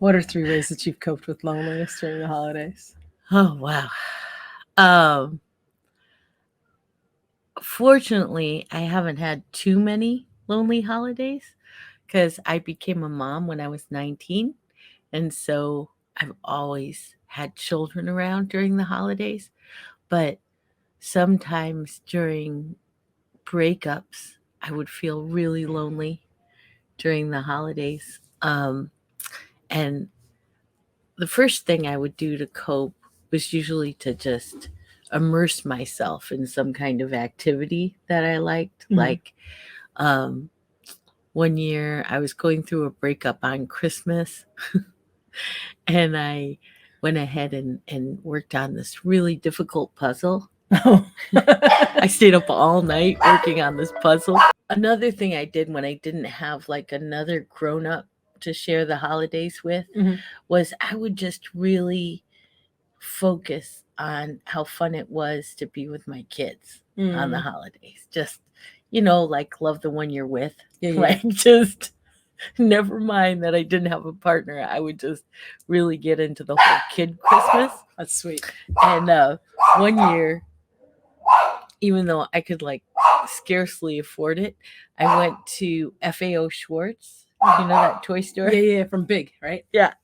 What are 3 ways that you've coped with loneliness during the holidays? Oh, wow. Um, Fortunately, I haven't had too many lonely holidays because I became a mom when I was 19. And so I've always had children around during the holidays. But sometimes during breakups, I would feel really lonely during the holidays. And the first thing I would do to cope was usually to just immerse myself in some kind of activity that I liked. Mhm. Like um, one year, I was going through a breakup on Christmas, and I went ahead and worked on this really difficult puzzle. Oh. I stayed up all night working on this puzzle. Another thing I did when I didn't have like another grown up to share the holidays with Mhm. was I would just really focus on how fun it was to be with my kids on the Mm. holidays. Just, like love the one you're with. Yeah, yeah. Like, just never mind that I didn't have a partner. I would just really get into the whole kid Christmas. That's sweet. And one year, even though I could like scarcely afford it, I went to FAO Schwartz. You know that toy store? Yeah, yeah, from Big, right? Yeah.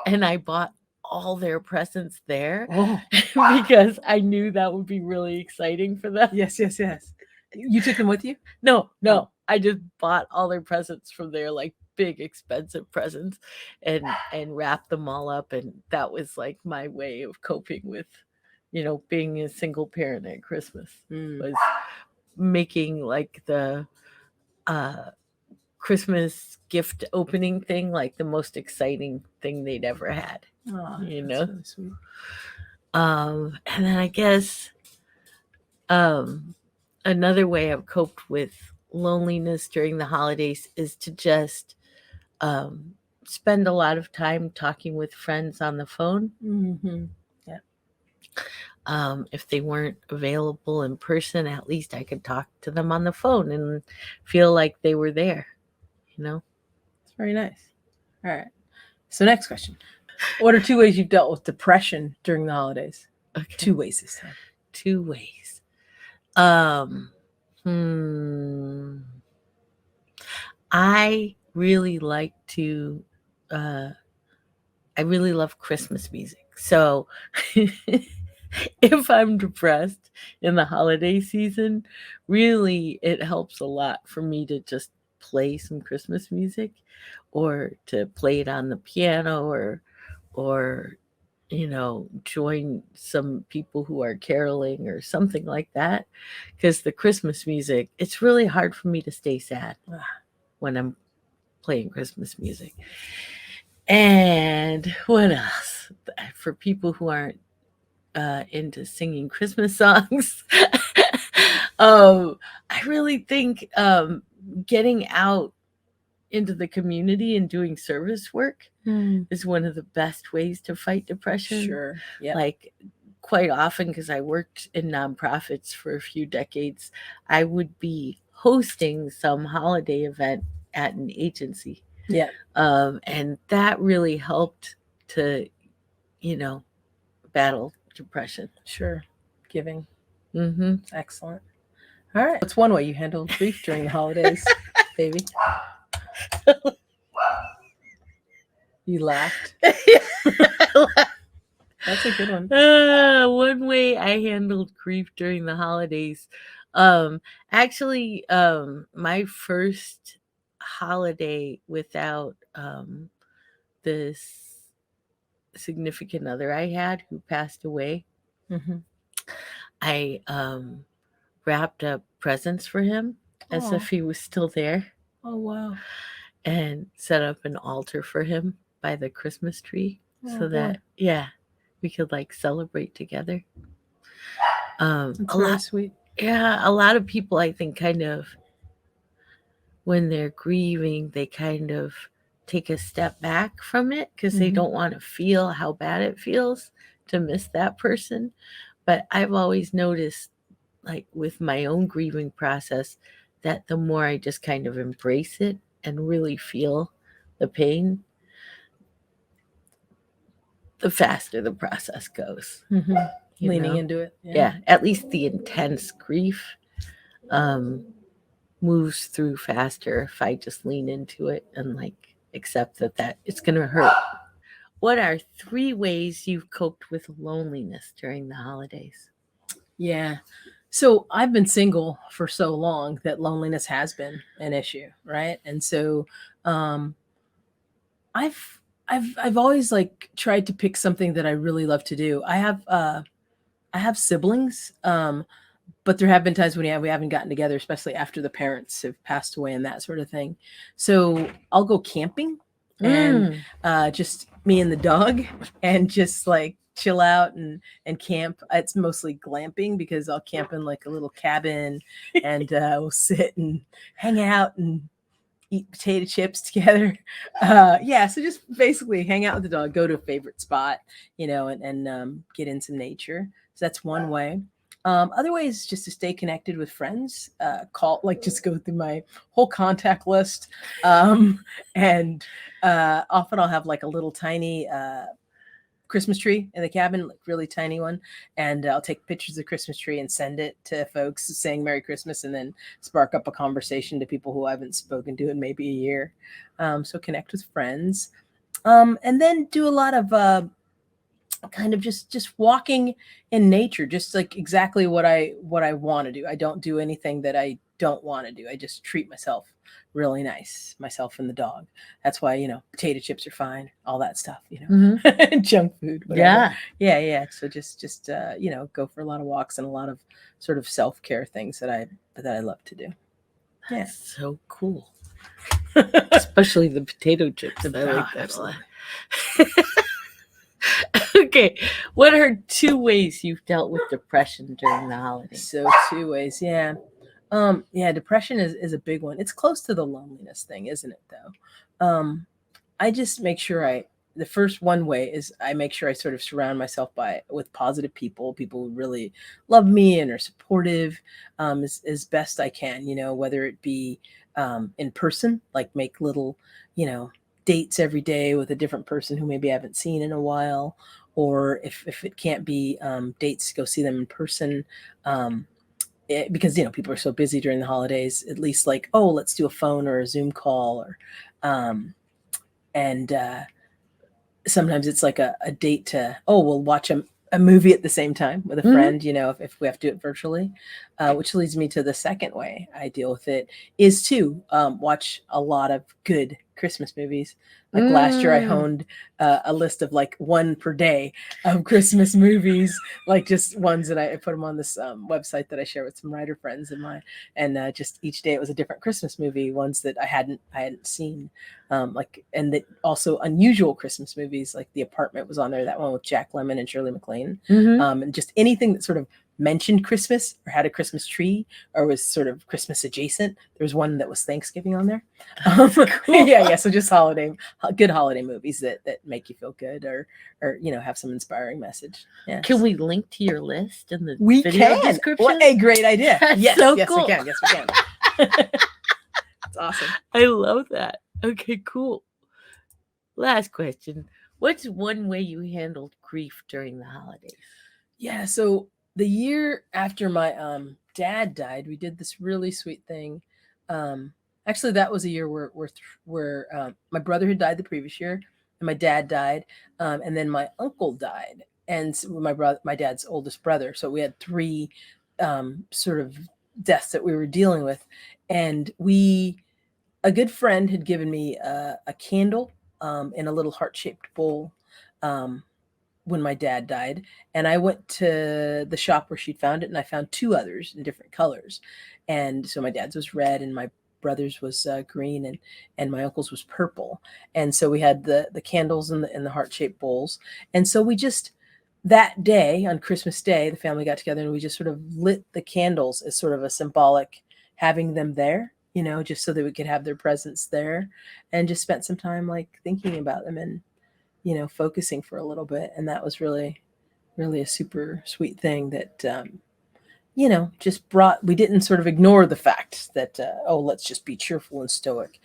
And I bought all their presents there Oh. because I knew that would be really exciting for them. Yes, yes, yes. You took them with you? No, no. Oh. I just bought all their presents from there, like big expensive presents, and wrapped them all up, and that was like my way of coping with, being a single parent at Christmas. Mm. Was making like the uh Christmas gift opening thing like the most exciting thing they'd ever had. Oh, You that's know? really sweet. And then I guess um another way I've coped with loneliness during the holidays is to just um spend a lot of time talking with friends on the phone. Mm-hmm. Yeah. If they weren't available in person, at least I could talk to them on the phone and feel like they were there, you know? It's very nice. All right. So next question. What are 2 ways you've dealt with depression during the holidays? Okay. 2 ways this time. 2 ways. Um, hmm. I really like to, uh, I really love Christmas music. So if I'm depressed in the holiday season, really it helps a lot for me to just play some Christmas music or to play it on the piano or join some people who are caroling or something like that. Because the Christmas music, it's really hard for me to stay sad when I'm playing Christmas music. And what else? For people who aren't into singing Christmas songs, I really think getting out into the community and doing service work is one of the best ways to fight depression. Sure. Yeah. Like quite often, because I worked in nonprofits for a few decades, I would be hosting some holiday event at an agency. Yeah. And that really helped to, you know, battle depression. Sure. Giving. Mm-hmm. Excellent. All right. What's one way you handled grief during the holidays, baby? You laughed. That's a good one. One way I handled grief during the holidays. Actually, my first holiday without this significant other I had who passed away, Mm-hmm. I wrapped up presents for him as if he was still there. Oh, wow. And set up an altar for him by the Christmas tree so that we could like celebrate together. That's very sweet. Yeah, a lot of people I think kind of when they're grieving, they kind of take a step back from it because they don't want to feel how bad it feels to miss that person. But I've always noticed, like with my own grieving process, that the more I just kind of embrace it and really feel the pain, the faster the process goes. Mm-hmm. You Leaning know? into it. Yeah, at least the intense grief moves through faster if I just lean into it and like accept that it's gonna hurt. What are 3 ways you've coped with loneliness during the holidays? Yeah. So I've been single for so long that loneliness has been an issue, right? And so um I've I've always like tried to pick something that I really love to do. I have siblings, but there have been times when we haven't gotten together, especially after the parents have passed away and that sort of thing. So I'll go camping and Mm. just me and the dog and just like chill out and camp. It's mostly glamping because I'll camp in like a little cabin and we'll sit and hang out and eat potato chips together. Yeah, so just basically hang out with the dog, go to a favorite spot, and get in some nature. So that's one way. Other ways just to stay connected with friends, just go through my whole contact list. And often I'll have like a little tiny Christmas tree in the cabin, like really tiny one, and I'll take pictures of the Christmas tree and send it to folks saying Merry Christmas, and then spark up a conversation to people who I haven't spoken to in maybe a year. So connect with friends, and then do a lot of kind of just walking in nature, just like exactly what I want to do. I don't do anything that I don't want to do. I just treat myself really nice, myself and the dog. That's why, potato chips are fine, all that stuff, Mhm. junk food, whatever. Yeah. Yeah. So just go for a lot of walks and a lot of sort of self-care things that I love to do. Yeah. That's so cool. Especially the potato chips. I like that a lot. Okay. What are 2 ways you've dealt with depression during the holidays? So 2 ways, yeah. Depression is a big one. It's close to the loneliness thing, isn't it though? I just make sure the first one way is I make sure I sort of surround myself with positive people who really love me and are supportive, as best I can, whether it be in person, like make little, dates every day with a different person who maybe I haven't seen in a while, or if it can't be dates, go see them in person. Because people are so busy during the holidays, at least like, oh, let's do a phone or a Zoom call, or and sometimes it's like a date to, oh, we'll watch a movie at the same time with a friend, if we have to do it virtually, which leads me to the second way I deal with it is to watch a lot of good Christmas movies. Like last year I honed a list of like one per day of Christmas movies, like just ones that I put them on this website that I share with some writer friends of mine, and just each day it was a different Christmas movie, ones that I hadn't seen, and that also unusual Christmas movies, like The Apartment was on there, that one with Jack Lemmon and Shirley MacLaine, and just anything that sort of mentioned Christmas or had a Christmas tree or was sort of Christmas adjacent. There was one that was Thanksgiving on there. Cool. Yeah. So just good holiday movies that make you feel good or have some inspiring message. Yeah. Can we link to your list in the video description? What a great idea. Yes, so yes, cool. We can. Yes, we can. That's awesome. I love that. Okay, cool. Last question. What's one way you handled grief during the holidays? Yeah, so the year after my dad died, we did this really sweet thing. Actually, that was a year where my brother had died the previous year, and my dad died, and then my uncle died, and so my dad's oldest brother. So we had 3 sort of deaths that we were dealing with, and a good friend had given me a candle in a little heart-shaped bowl. When my dad died, and I went to the shop where she'd found it, and I found 2 others in different colors. And so my dad's was red and my brother's was green, and my uncle's was purple. And so we had the candles in the heart-shaped bowls. And so we just, that day on Christmas Day, the family got together and we just sort of lit the candles as sort of a symbolic having them there, just so that we could have their presence there, and just spent some time like thinking about them and focusing for a little bit. And that was really, really a super sweet thing that, just we didn't sort of ignore the fact that, let's just be cheerful and stoic.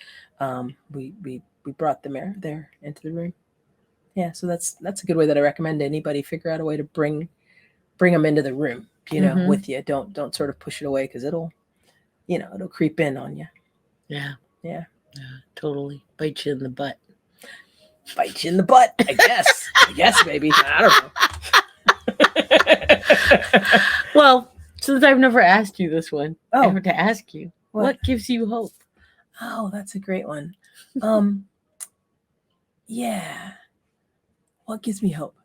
We brought them there into the room. Yeah, so that's a good way that I recommend anybody figure out a way to bring them into the room, you know, Mm-hmm. with you. Don't sort of push it away because it'll creep in on you. Yeah. Yeah, Yeah. Totally. Bite you in the butt. bite you in the butt. I guess, baby. I don't know. Well, since I've never asked you this one, I Oh, have to ask you, what gives you hope? Oh, that's a great one. Um, yeah. What gives me hope?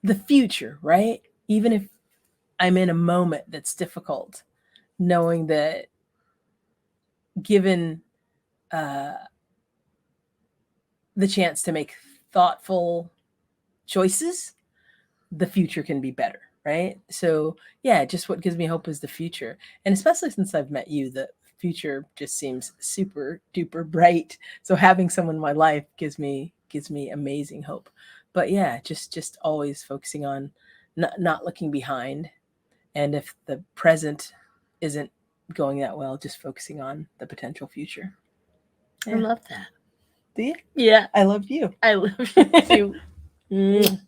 The future, right? Even if I'm in a moment that's difficult, knowing that given uh, the chance to make thoughtful choices, the future can be better, right? So, yeah, just what gives me hope is the future. And especially since I've met you, the future just seems super duper bright. So having someone in my life gives me amazing hope. But yeah, just always focusing on not looking behind, and if the present isn't going that well, just focusing on the potential future. I Yeah. love that. Do you? Yeah, I love you. I love you too. Mwah.